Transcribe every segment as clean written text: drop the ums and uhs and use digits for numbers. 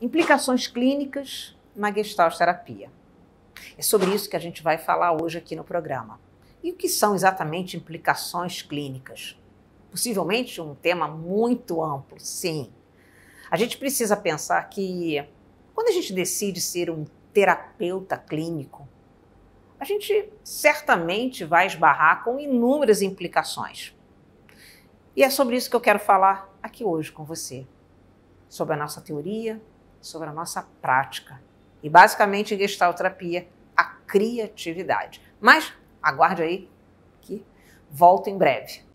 Implicações clínicas na Gestalt terapia. É sobre isso que a gente vai falar hoje aqui no programa. E o que são exatamente implicações clínicas? Possivelmente um tema muito amplo, sim. A gente precisa pensar que quando a gente decide ser um terapeuta clínico, a gente certamente vai esbarrar com inúmeras implicações. E é sobre isso que eu quero falar aqui hoje com você. Sobre a nossa teoria, sobre a nossa prática. E basicamente em Gestalt terapia, a criatividade. Mas aguarde aí que volto em breve.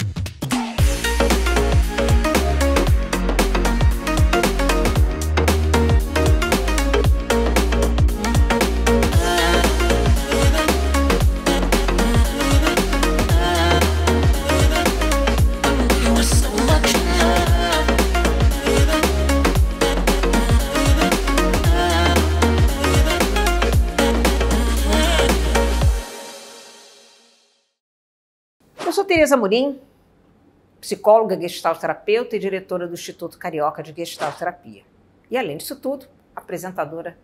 Eu sou Tereza Amorim, psicóloga Gestalt terapeuta e diretora do Instituto Carioca de Gestalt terapia. E além disso tudo, apresentadora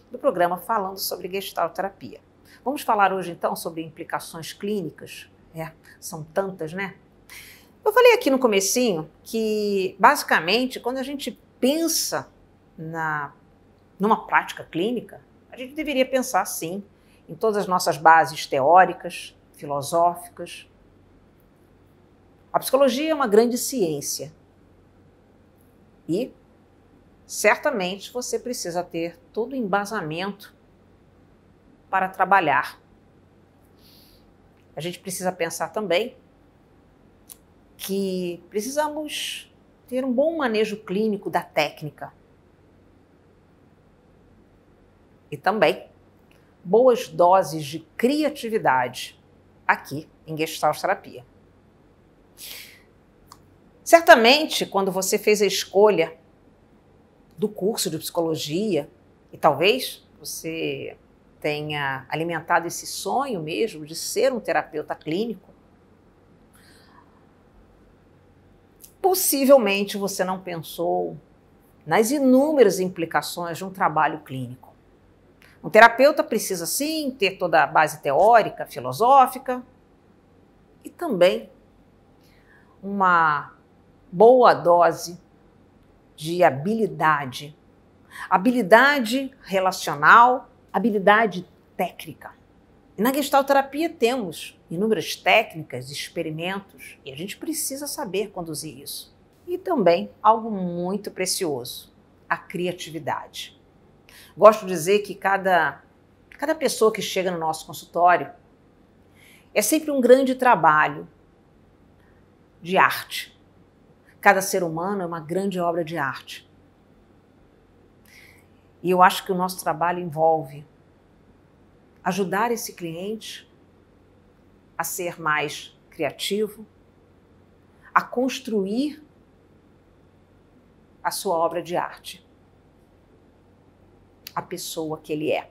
do programa falando sobre Gestalt terapia. Vamos falar hoje então sobre implicações clínicas. São tantas, né? Eu falei aqui no comecinho que, basicamente, quando a gente pensa numa prática clínica, a gente deveria pensar, sim, em todas as nossas bases teóricas, filosóficas. A psicologia é uma grande ciência e certamente você precisa ter todo o embasamento para trabalhar. A gente precisa pensar também que precisamos ter um bom manejo clínico da técnica e também boas doses de criatividade aqui em Gestalt terapia. Certamente, quando você fez a escolha do curso de psicologia, e talvez você tenha alimentado esse sonho mesmo de ser um terapeuta clínico, possivelmente você não pensou nas inúmeras implicações de um trabalho clínico. Um terapeuta precisa, sim, ter toda a base teórica, filosófica e também uma boa dose de habilidade. Habilidade relacional, habilidade técnica. E na Gestalt terapia temos inúmeras técnicas, experimentos, e a gente precisa saber conduzir isso. E também algo muito precioso, a criatividade. Gosto de dizer que cada pessoa que chega no nosso consultório é sempre um grande trabalho de arte. Cada ser humano é uma grande obra de arte. E eu acho que o nosso trabalho envolve ajudar esse cliente a ser mais criativo, a construir a sua obra de arte, a pessoa que ele é.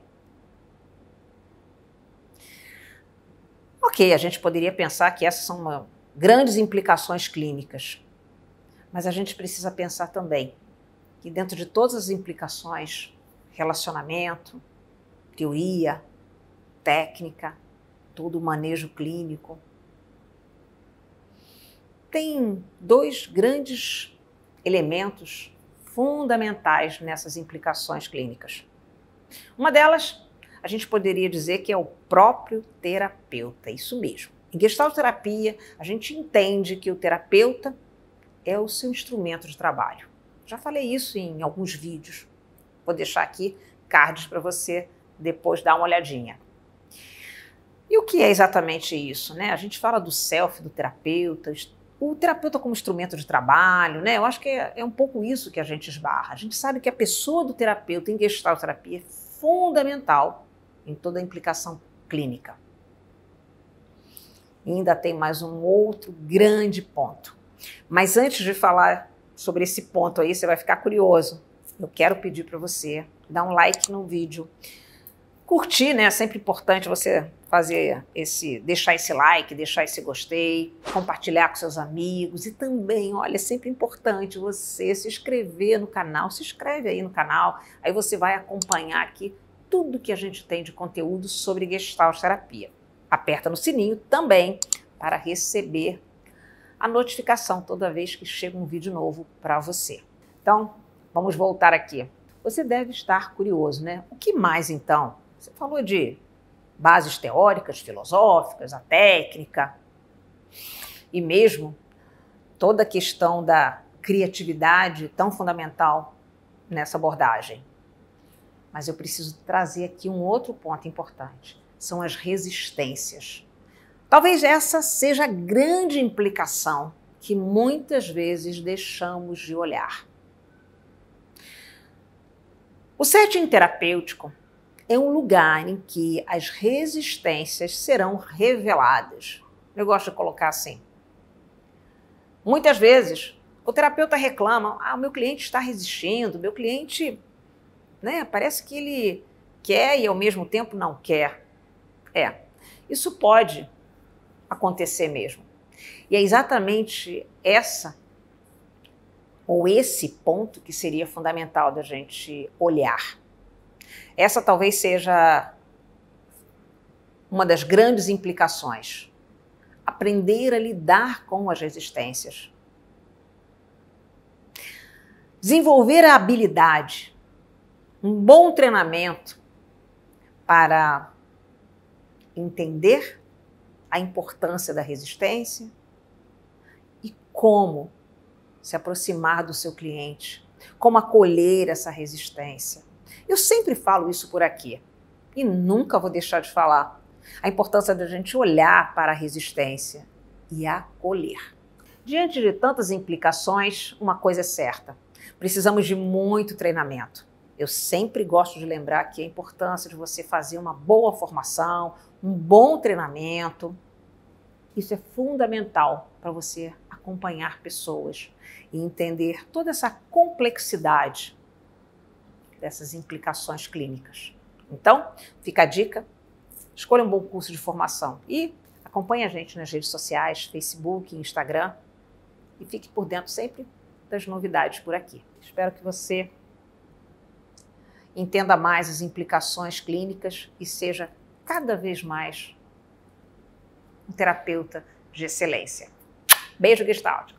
Ok, a gente poderia pensar que essas são grandes implicações clínicas, mas a gente precisa pensar também que dentro de todas as implicações, relacionamento, teoria, técnica, todo o manejo clínico, tem dois grandes elementos fundamentais nessas implicações clínicas. Uma delas, a gente poderia dizer que é o próprio terapeuta, isso mesmo. Em Gestalt terapia, a gente entende que o terapeuta é o seu instrumento de trabalho. Já falei isso em alguns vídeos. Vou deixar aqui cards para você depois dar uma olhadinha. E o que é exatamente isso, né? A gente fala do self, do terapeuta, o terapeuta como instrumento de trabalho, né? Eu acho que é um pouco isso que a gente esbarra. A gente sabe que a pessoa do terapeuta em Gestalt terapia é fundamental em toda a implicação clínica. E ainda tem mais um outro grande ponto. Mas antes de falar sobre esse ponto aí, você vai ficar curioso. Eu quero pedir para você dar um like no vídeo. Curtir, né? É sempre importante você deixar esse like, deixar esse gostei, compartilhar com seus amigos e também, olha, é sempre importante você se inscrever no canal, se inscreve aí no canal, aí você vai acompanhar aqui tudo que a gente tem de conteúdo sobre Gestalt terapia. Aperta no sininho também para receber a notificação toda vez que chega um vídeo novo para você. Então, vamos voltar aqui. Você deve estar curioso, né? O que mais então? Você falou de bases teóricas, filosóficas, a técnica e mesmo toda a questão da criatividade tão fundamental nessa abordagem. Mas eu preciso trazer aqui um outro ponto importante, são as resistências. Talvez essa seja a grande implicação que muitas vezes deixamos de olhar. O setting terapêutico é um lugar em que as resistências serão reveladas. Eu gosto de colocar assim. Muitas vezes, o terapeuta reclama, o meu cliente está resistindo, meu cliente, né, parece que ele quer e ao mesmo tempo não quer. Isso pode acontecer mesmo. E é exatamente esse ponto que seria fundamental da gente olhar. Essa talvez seja uma das grandes implicações. Aprender a lidar com as resistências. Desenvolver a habilidade, um bom treinamento para entender a importância da resistência e como se aproximar do seu cliente, como acolher essa resistência. Eu sempre falo isso por aqui e nunca vou deixar de falar. A importância da gente olhar para a resistência e acolher. Diante de tantas implicações, uma coisa é certa, precisamos de muito treinamento. Eu sempre gosto de lembrar aqui a importância de você fazer uma boa formação, um bom treinamento. Isso é fundamental para você acompanhar pessoas e entender toda essa complexidade dessas implicações clínicas. Então, fica a dica, escolha um bom curso de formação e acompanhe a gente nas redes sociais, Facebook, Instagram e fique por dentro sempre das novidades por aqui. Espero que você entenda mais as implicações clínicas e seja cada vez mais um terapeuta de excelência. Beijo, Gestalt!